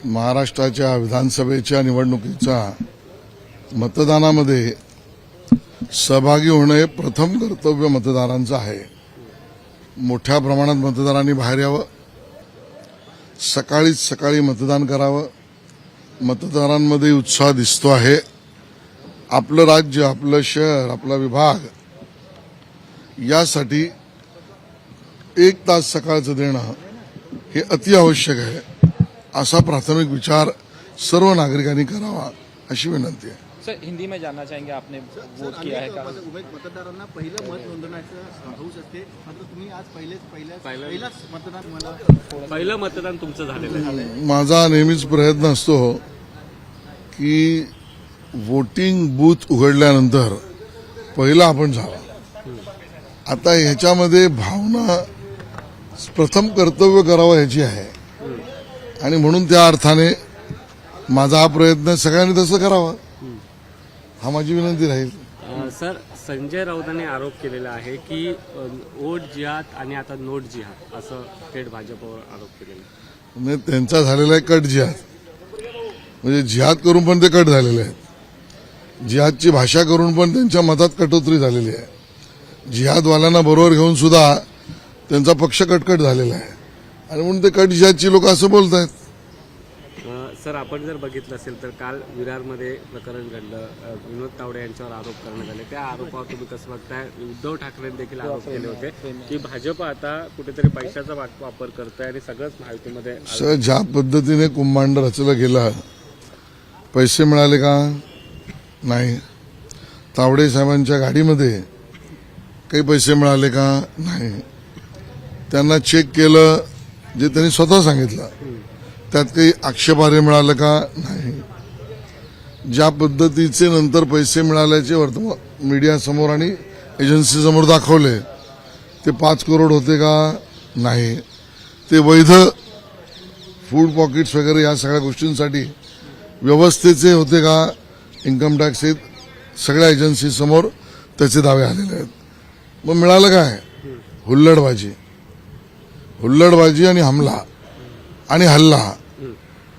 महाराष्ट्राच्या विधानसभेच्या निवडणुकीच्या मतदानामध्ये सहभागी होणे हे प्रथम कर्तव्य मतदारांचं आहे. मोठ्या प्रमाणात मतदारांनी बाहेर यावं, सकाळीच सकाळी मतदान करावं. मतदारांमध्ये उत्साह दिसतो आहे. आपलं राज्य, आपलं शहर, आपला विभाग यासाठी 1 तास सकाळचं देणं हे अति आवश्यक आहे. असा प्राथमिक विचार सर्व नागरिकांनी करावा अशी विनंती आहे. सर, हिंदी में जानना चाहेंगे, आपने वोट किया है का? मतदारांना पहिलं मत नोंदवण्याचं हौस असते, मात्र तुम्ही आज पहिलाच मतदान पहिलं मतदान तुमचं झालेलं आहे. माझा नेहमीच प्रयत्न असतो की वोटिंग बूथ उघडल्यानंतर पहिला आपण जावं. आता ह्याच्यामध्ये भावना प्रथम कर्तव्य करावं ह्याची आहे आणि म्हणून त्या अर्थाने माझा हा प्रयत्न सगळ्यांनी तसं करावा हा माझी विनंती राहील. सर, संजय राऊतांनी आरोप केलेला आहे की वोट जिहाद आणि आता नोट जिहाद असं थेट भाजपवर आरोप केलेला आहे. म्हणजे त्यांचा झालेला आहे कट जिहाद, म्हणजे जिहाद करून पण ते कट झालेले आहेत. जिहादची भाषा करून पण त्यांच्या मतात कटोतरी झालेली आहे. जिहादवाल्यांना बरोबर घेऊन सुद्धा त्यांचा पक्ष कटकट झालेला आहे आणि म्हणून ते कट जिहादची लोक असं बोलत आहेत. सर, आपण जर बघितलं असेल तर काल विरारमध्ये प्रकरण घडलं, विनोद तावडे यांच्यावर आरोप करण्यात आले. त्या आरोपावर तुम्ही कसं बघताय? उद्धव ठाकरेंनी देखील आरोप केले होते की भाजप आता कुठेतरी पैशाचा वापर करतोय आणि सगळंच माहितीमध्ये. सर, ज्या पद्धतीने कुंभांड रचलं गेलं, पैसे मिळाले का? नाही. तावडे साहेबांच्या गाडीमध्ये काही पैसे मिळाले का? नाही. त्यांना चेक केलं जे त्यांनी स्वतः सांगितलं, त्यात काही आक्षेपार्ह मिळालं का? नाही. ज्या पद्धतीचे नंतर पैसे मिळाल्याचे वर्तमान मीडियासमोर आणि एजन्सीसमोर दाखवले ते 5 करोड होते का? नाही. ते वैध फूड पॉकेट्स वगैरे या सगळ्या गोष्टींसाठी व्यवस्थेचे होते का? इन्कम टॅक्स सगळ्या एजन्सीसमोर त्याचे दावे आलेले आहेत. मग मिळालं काय? हुल्लडबाजी आणि हमला आणि हल्ला.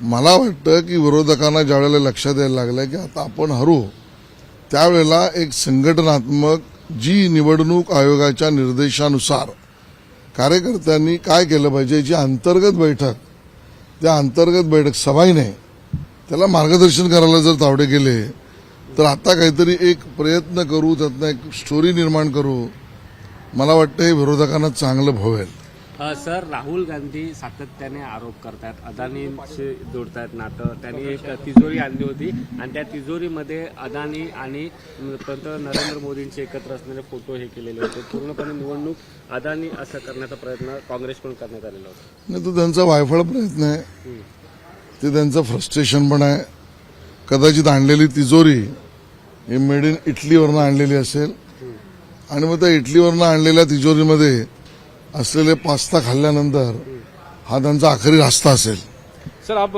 मला वाटतं की विरोधकांना ज्यावेळेला लक्षात यायला लागलं की आता आपण हरू, त्यावेळेला एक संघटनात्मक जी निवडणूक आयोगाच्या निर्देशानुसार कार्यकर्त्यांनी काय केलं पाहिजे, जी अंतर्गत बैठक, त्या अंतर्गत बैठक सभाईने त्याला मार्गदर्शन करायला जर तावडे गेले तर आता काहीतरी एक प्रयत्न करू, त्यातनं एक स्टोरी निर्माण करू. मला वाटतं हे विरोधकांना चांगलं भवेल. सर, राहुल गांधी सातत्याने आरोप करतात, अदानीशी जोडतायत नातं. त्यांनी एक तिजोरी आणली होती आणि त्या तिजोरीमध्ये अदानी आणि पंतप्रधान नरेंद्र मोदींचे एकत्र असलेले फोटो हे केलेले होते. पूर्णपणे निवडणूक अदानी असं करण्याचा प्रयत्न काँग्रेसकडून करण्यात आलेला होता. नाही, तो त्यांचा वायफळ प्रयत्न आहे. ते त्यांचं फ्रस्ट्रेशन पण आहे. कदाचित आणलेली तिजोरी ही मेड इन इटलीवरनं आणलेली असेल आणि मग त्या इटलीवरनं आणलेल्या तिजोरीमध्ये असलेले पास्ता खाल्ल्यानंतर हा त्यांचा आखरी रास्ता असेल. सर, आप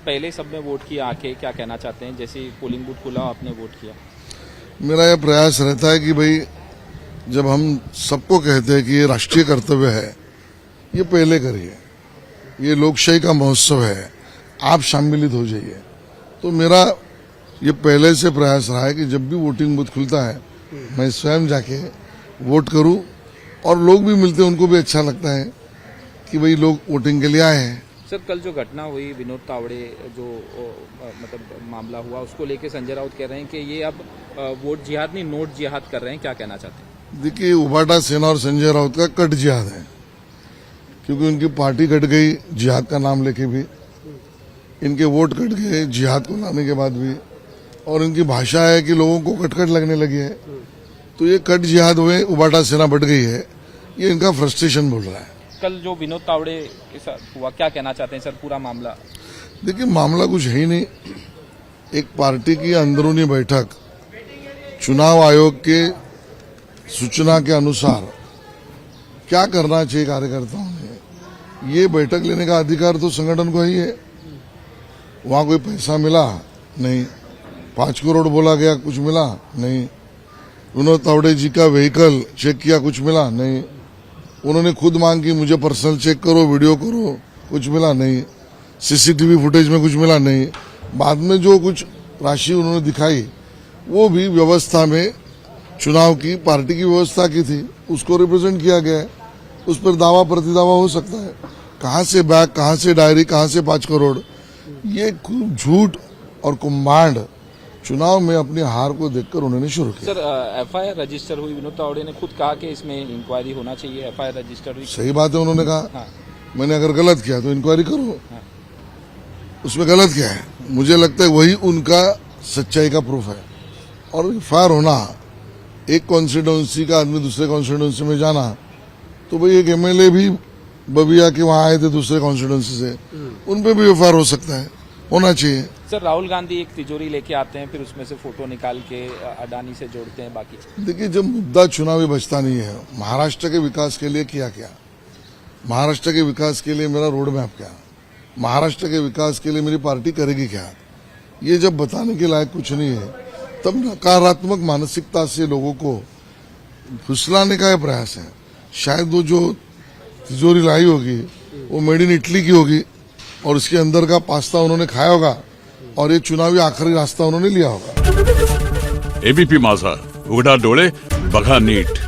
पहले सब में वोट किया, आके क्या कहना चाहते हैं? जैसे पोलिंग बूथ खुला, आपने वोट किया. मेरा यह प्रयास रहता है कि भाई जब हम सबको कहते हैं कि ये राष्ट्रीय कर्तव्य है, ये पहले करिए. ये लोकशाही का महोत्सव है, आप सम्मिलित हो जाइए. तो मेरा ये पहले से प्रयास रहा है कि जब भी वोटिंग बूथ खुलता है मैं स्वयं जाके वोट करूं और लोग भी मिलते हैं, उनको भी अच्छा लगता है कि भाई लोग वोटिंग के लिए आए हैं. सर, कल जो घटना हुई विनोद तावड़े जो मतलब मामला हुआ, उसको लेके संजय राउत कह रहे हैं कि ये अब वोट जिहाद नहीं नोट जिहाद कर रहे हैं. क्या कहना चाहते हैं? देखिए, उबाटा सेना और संजय राउत का कट जिहाद है, क्योंकि उनकी पार्टी कट गई जिहाद का नाम लेके भी, इनके वोट कट गए जिहाद को लाने के बाद भी, और इनकी भाषा है कि लोगों को कटकट लगने लगी है. तो ये कट जिहाद हुए, उबाटा सेना बढ़ गई है, ये इनका फ्रस्ट्रेशन बोल रहा है. कल जो विनोद तावड़े के साथ हुआ, क्या कहना चाहते हैं सर? पूरा मामला, देखिए, मामला कुछ है ही नहीं. एक पार्टी की अंदरूनी बैठक चुनाव आयोग के सूचना के अनुसार क्या करना चाहिए कार्यकर्ताओं ने, ये बैठक लेने का अधिकार तो संगठन को ही है. वहां कोई पैसा मिला नहीं, 5 करोड़ बोला गया, कुछ मिला नहीं. विनोद तावड़े जी का व्हीकल चेक किया, कुछ मिला नहीं. उन्होंने खुद मांग की मुझे पर्सनल चेक करो, वीडियो करो, कुछ मिला नहीं. सीसीटीवी फुटेज में कुछ मिला नहीं। बाद में जो कुछ राशि उन्होंने दिखाई वो भी व्यवस्था में चुनाव की पार्टी की व्यवस्था की थी, उसको रिप्रेजेंट किया गया है। उस पर दावा प्रतिदावा हो सकता है, कहां से बैग, कहां से डायरी, कहां से 5 करोड़, ये खूब झूठ और कुम्भांड चुनाव में अपनी हार को देखकर उन्होंने शुरू किया। सर एफआईआर रजिस्टर हुई, विनोद तावड़े ने खुद कहा कि इसमें इंक्वायरी होना चाहिए, एफआईआर रजिस्टर हुई। सही बात है, उन्होंने कहा हाँ। मैंने अगर गलत किया तो इंक्वायरी करो, उसमें गलत क्या है। मुझे लगता है वही उनका सच्चाई का प्रूफ है। और फायर होना, एक कॉन्स्टिट्यूंसी का आदमी दूसरे कॉन्स्टिट्यूंसी में जाना, तो भाई एक एमएलए भी बबिया के वहां आए थे दूसरे कॉन्स्टिट्यूंसी से, उन पे भी एफआईआर हो सकता है, होना चाहिए। सर राहुल गांधी एक तिजोरी लेके आते हैं, फिर उसमें से फोटो निकाल के अडानी से जोड़ते हैं बाकी। देखिए, जब मुद्दा चुनावी बचता नहीं है, महाराष्ट्र के विकास के लिए किया क्या, महाराष्ट्र के विकास के लिए मेरा रोड मैप क्या, महाराष्ट्र के विकास के लिए मेरी पार्टी करेगी क्या, ये जब बताने के लायक कुछ नहीं है, तब नकारात्मक मानसिकता से लोगों को फुसलाने का प्रयास है। शायद वो जो तिजोरी लाई होगी वो मेड इन इटली की होगी और उसके अंदर का पास्ता उन्होंने खाया होगा और ये चुनावी आखिरी रास्ता उन्होंने लिया होगा। एबीपी माझा, उघडा डोळे बघा नीट।